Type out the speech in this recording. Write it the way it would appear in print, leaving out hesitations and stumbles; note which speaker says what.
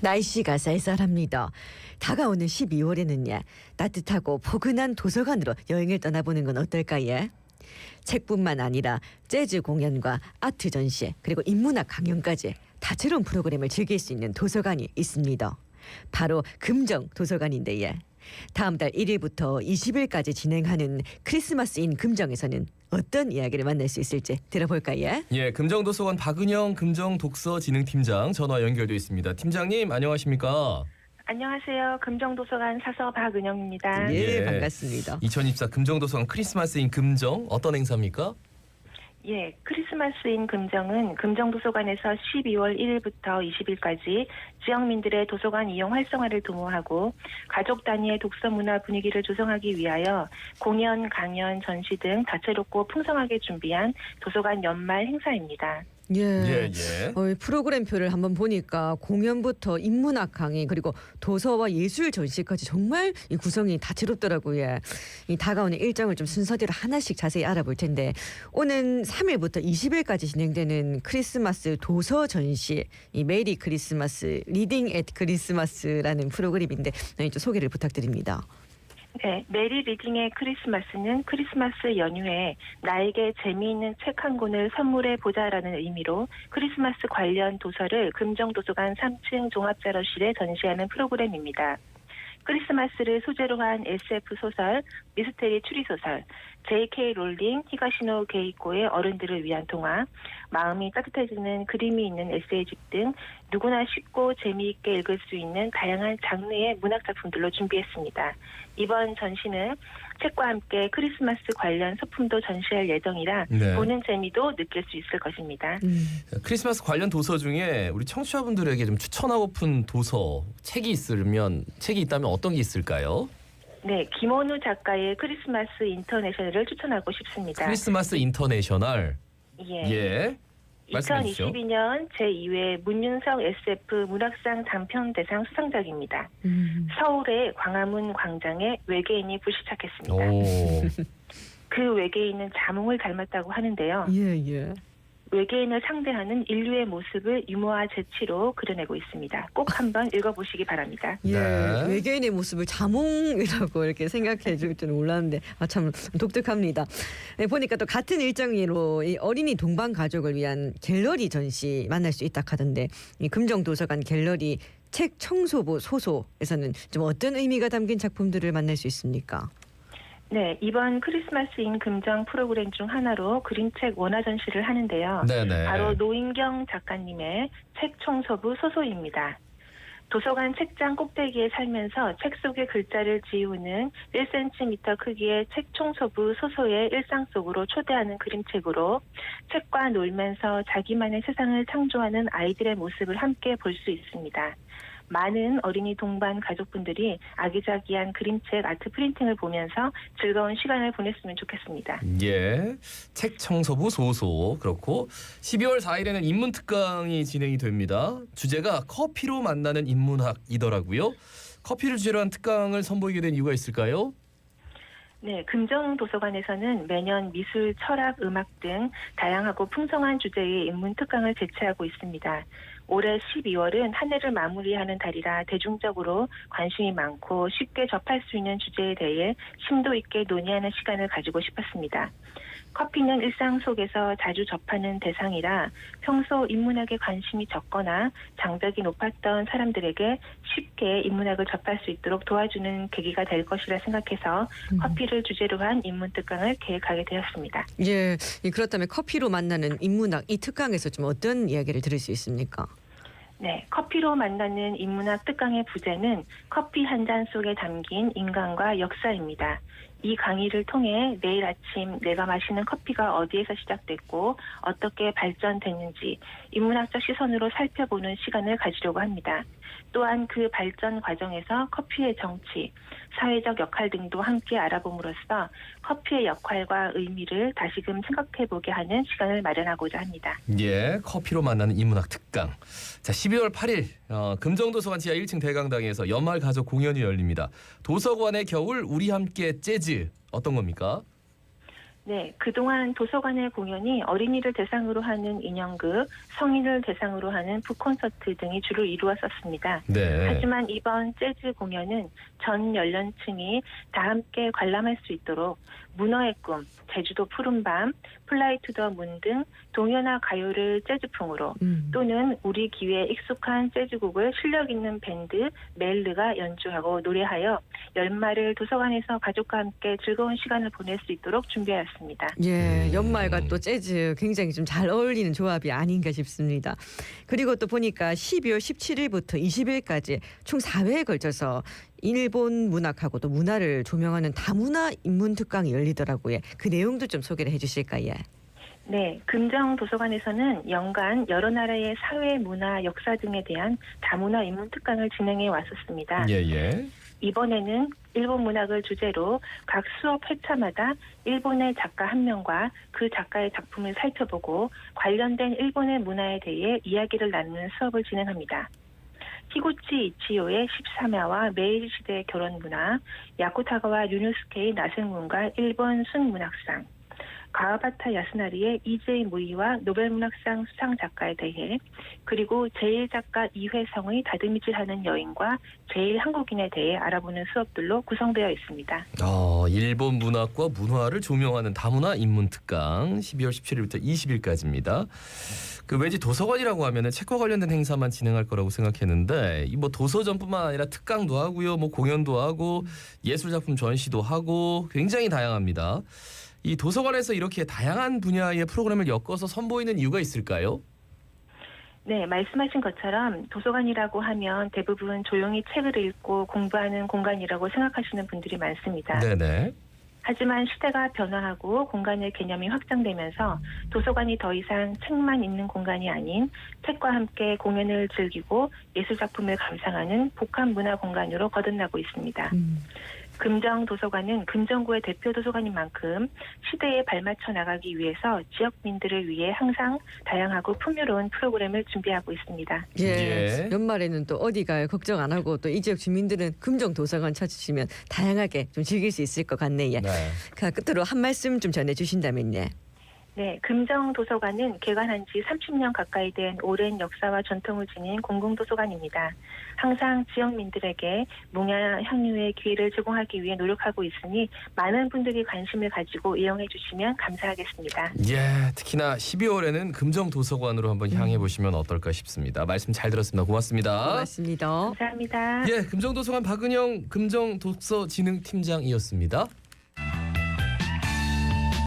Speaker 1: 날씨가 쌀쌀합니다. 다가오는 12월에는 따뜻하고 포근한 도서관으로 여행을 떠나보는 건 어떨까요? 책뿐만 아니라 재즈 공연과 아트 전시 그리고 인문학 강연까지 다채로운 프로그램을 즐길 수 있는 도서관이 있습니다. 바로 금정 도서관인데요. 다음 달 1일부터 20일까지 진행하는 크리스마스인 금정에서는 어떤 이야기를 만날 수 있을지 들어볼까요?
Speaker 2: 예, 금정도서관 박은영 금정독서진흥팀장 전화 연결돼 있습니다. 팀장님 안녕하십니까?
Speaker 3: 안녕하세요. 금정도서관 사서 박은영입니다.
Speaker 1: 예,
Speaker 2: 예.
Speaker 1: 반갑습니다.
Speaker 2: 2024 금정도서관 크리스마스인 금정 어떤 행사입니까?
Speaker 3: 예, 크리스마스인 금정은 금정도서관에서 12월 1일부터 20일까지 지역민들의 도서관 이용 활성화를 도모하고 가족 단위의 독서 문화 분위기를 조성하기 위하여 공연, 강연, 전시 등 다채롭고 풍성하게 준비한 도서관 연말 행사입니다.
Speaker 1: 예.
Speaker 2: 예.
Speaker 1: 프로그램표를 한번 보니까 공연부터 인문학 강의 그리고 도서와 예술 전시까지 정말 이 구성이 다채롭더라고요. 이 다가오는 일정을 좀 순서대로 하나씩 자세히 알아볼 텐데 오는 3일부터 20일까지 진행되는 크리스마스 도서 전시 이 메리 크리스마스 리딩 앳 크리스마스라는 프로그램인데 좀 소개를 부탁드립니다.
Speaker 3: 네, 메리 리딩의 크리스마스는 크리스마스 연휴에 나에게 재미있는 책 한 권을 선물해 보자라는 의미로 크리스마스 관련 도서를 금정도서관 3층 종합자료실에 전시하는 프로그램입니다. 크리스마스를 소재로 한 SF 소설, 미스테리 추리소설, J.K. 롤링, 히가시노 게이코의 어른들을 위한 동화, 마음이 따뜻해지는 그림이 있는 에세이집 등 누구나 쉽고 재미있게 읽을 수 있는 다양한 장르의 문학작품들로 준비했습니다. 이번 전시는 책과 함께 크리스마스 관련 소품도 전시할 예정이라
Speaker 2: 네.
Speaker 3: 보는 재미도 느낄 수 있을 것입니다.
Speaker 2: 크리스마스 관련 도서 중에 우리 청취자분들에게 좀 추천하고픈 도서 책이 있다면 어떤 게 있을까요?
Speaker 3: 네, 김원우 작가의 크리스마스 인터내셔널을 추천하고 싶습니다.
Speaker 2: 크리스마스 인터내셔널.
Speaker 3: 예.
Speaker 2: 예. 말씀해 주시죠.
Speaker 3: 2022년 제2회 문윤석 SF 문학상 단편대상 수상작입니다. 서울의 광화문 광장에 외계인이 불시착했습니다.
Speaker 2: 오.
Speaker 3: 그 외계인은 자몽을 닮았다고 하는데요.
Speaker 1: 예.
Speaker 3: 외계인을 상대하는 인류의 모습을 유머와 재치로 그려내고 있습니다. 꼭 한번 읽어보시기 바랍니다.
Speaker 1: 예,
Speaker 2: 네.
Speaker 1: 외계인의 모습을 자몽이라고 이렇게 생각해 줄 줄은 몰랐는데 참 독특합니다. 네, 보니까 또 같은 일정으로 이 어린이 동반 가족을 위한 갤러리 전시 만날 수 있다 하던데 이 금정도서관 갤러리 책 청소부 소소에서는 좀 어떤 의미가 담긴 작품들을 만날 수 있습니까?
Speaker 3: 네, 이번 크리스마스인 금정 프로그램 중 하나로 그림책 원화 전시를 하는데요.
Speaker 2: 네네.
Speaker 3: 바로 노인경 작가님의 책 청소부 소소입니다. 도서관 책장 꼭대기에 살면서 책 속의 글자를 지우는 1cm 크기의 책 청소부 소소의 일상 속으로 초대하는 그림책으로 책과 놀면서 자기만의 세상을 창조하는 아이들의 모습을 함께 볼 수 있습니다. 많은 어린이 동반 가족분들이 아기자기한 그림책 아트 프린팅을 보면서 즐거운 시간을 보냈으면 좋겠습니다.
Speaker 2: 예. 책 청소부 소소. 그렇고 12월 4일에는 인문특강이 진행이 됩니다. 주제가 커피로 만나는 인문학이더라고요. 커피를 주제로 한 특강을 선보이게 된 이유가 있을까요?
Speaker 3: 네, 금정도서관에서는 매년 미술, 철학, 음악 등 다양하고 풍성한 주제의 인문특강을 개최하고 있습니다. 올해 12월은 한 해를 마무리하는 달이라 대중적으로 관심이 많고 쉽게 접할 수 있는 주제에 대해 심도 있게 논의하는 시간을 가지고 싶었습니다. 커피는 일상 속에서 자주 접하는 대상이라 평소 인문학에 관심이 적거나 장벽이 높았던 사람들에게 쉽게 인문학을 접할 수 있도록 도와주는 계기가 될 것이라 생각해서 커피를 주제로 한 인문특강을 계획하게 되었습니다.
Speaker 1: 예, 그렇다면 커피로 만나는 인문학 이 특강에서 좀 어떤 이야기를 들을 수 있습니까?
Speaker 3: 네, 커피로 만나는 인문학 특강의 부제는 커피 한 잔 속에 담긴 인간과 역사입니다. 이 강의를 통해 내일 아침 내가 마시는 커피가 어디에서 시작됐고 어떻게 발전됐는지 인문학적 시선으로 살펴보는 시간을 가지려고 합니다. 또한 그 발전 과정에서 커피의 정치, 사회적 역할 등도 함께 알아봄으로써 커피의 역할과 의미를 다시금 생각해보게 하는 시간을 마련하고자 합니다.
Speaker 2: 예, 커피로 만나는 인문학 특강. 자, 12월 8일 금정도서관 지하 1층 대강당에서 연말 가족 공연이 열립니다. 도서관의 겨울 우리 함께 재즈 어떤 겁니까?
Speaker 3: 네, 그동안 도서관의 공연이 어린이를 대상으로 하는 인형극, 성인을 대상으로 하는 북콘서트 등이 주를 이루었었습니다.
Speaker 2: 네.
Speaker 3: 하지만 이번 재즈 공연은 전 연령층이 다 함께 관람할 수 있도록 문어의 꿈, 제주도 푸른밤, 플라이 투 더 문 등 동요나 가요를 재즈풍으로 또는 우리 귀에 익숙한 재즈곡을 실력 있는 밴드 멜르가 연주하고 노래하여 연말을 도서관에서 가족과 함께 즐거운 시간을 보낼 수 있도록 준비하였습니다.
Speaker 1: 예, 연말과 또 재즈 굉장히 좀 잘 어울리는 조합이 아닌가 싶습니다. 그리고 또 보니까 12월 17일부터 20일까지 총 4회에 걸쳐서 일본 문학하고 또 문화를 조명하는 다문화 인문 특강이 열리더라고요. 그 내용도 좀 소개를 해주실까요?
Speaker 3: 네, 금정도서관에서는 연간 여러 나라의 사회, 문화, 역사 등에 대한 다문화 인문 특강을 진행해 왔었습니다.
Speaker 2: 예.
Speaker 3: 이번에는 일본 문학을 주제로 각 수업 회차마다 일본의 작가 한 명과 그 작가의 작품을 살펴보고 관련된 일본의 문화에 대해 이야기를 나누는 수업을 진행합니다. 히구치 이치요의 13야와 메이지 시대의 결혼 문화, 야쿠타가와 류노스케의 나생문과 일본 순문학상, 가와바타 야스나리의 이제이 무이와 노벨문학상 수상 작가에 대해, 그리고 제1작가 이회성의 다듬이질하는 여인과 제1한국인에 대해 알아보는 수업들로 구성되어 있습니다.
Speaker 2: 일본 문학과 문화를 조명하는 다문화 인문 특강 12월 17일부터 20일까지입니다. 그 왠지 도서관이라고 하면은 책과 관련된 행사만 진행할 거라고 생각했는데 이 뭐 도서전뿐만 아니라 특강도 하고요, 뭐 공연도 하고 예술 작품 전시도 하고 굉장히 다양합니다. 이 도서관에서 이렇게 다양한 분야의 프로그램을 엮어서 선보이는 이유가 있을까요?
Speaker 3: 네, 말씀하신 것처럼 도서관이라고 하면 대부분 조용히 책을 읽고 공부하는 공간이라고 생각하시는 분들이 많습니다.
Speaker 2: 네네.
Speaker 3: 하지만 시대가 변화하고 공간의 개념이 확장되면서 도서관이 더 이상 책만 있는 공간이 아닌 책과 함께 공연을 즐기고 예술작품을 감상하는 복합 문화 공간으로 거듭나고 있습니다. 금정도서관은 금정구의 대표 도서관인 만큼 시대에 발맞춰 나가기 위해서 지역민들을 위해 항상 다양하고 풍요로운 프로그램을 준비하고 있습니다.
Speaker 1: 예. 연말에는 또 어디 가요 걱정 안 하고 또 이 지역 주민들은 금정도서관 찾으시면 다양하게 좀 즐길 수 있을 것 같네요.
Speaker 2: 네.
Speaker 1: 그 끝으로 한 말씀 좀 전해주신다면요.
Speaker 3: 네, 금정도서관은 개관한 지 30년 가까이 된 오랜 역사와 전통을 지닌 공공도서관입니다. 항상 지역민들에게 문화 향유의 기회를 제공하기 위해 노력하고 있으니 많은 분들이 관심을 가지고 이용해 주시면 감사하겠습니다.
Speaker 2: 예, 특히나 12월에는 금정도서관으로 한번 향해 보시면 어떨까 싶습니다. 말씀 잘 들었습니다. 고맙습니다.
Speaker 1: 고맙습니다.
Speaker 3: 감사합니다.
Speaker 2: 예, 금정도서관 박은영 금정독서진흥팀장이었습니다.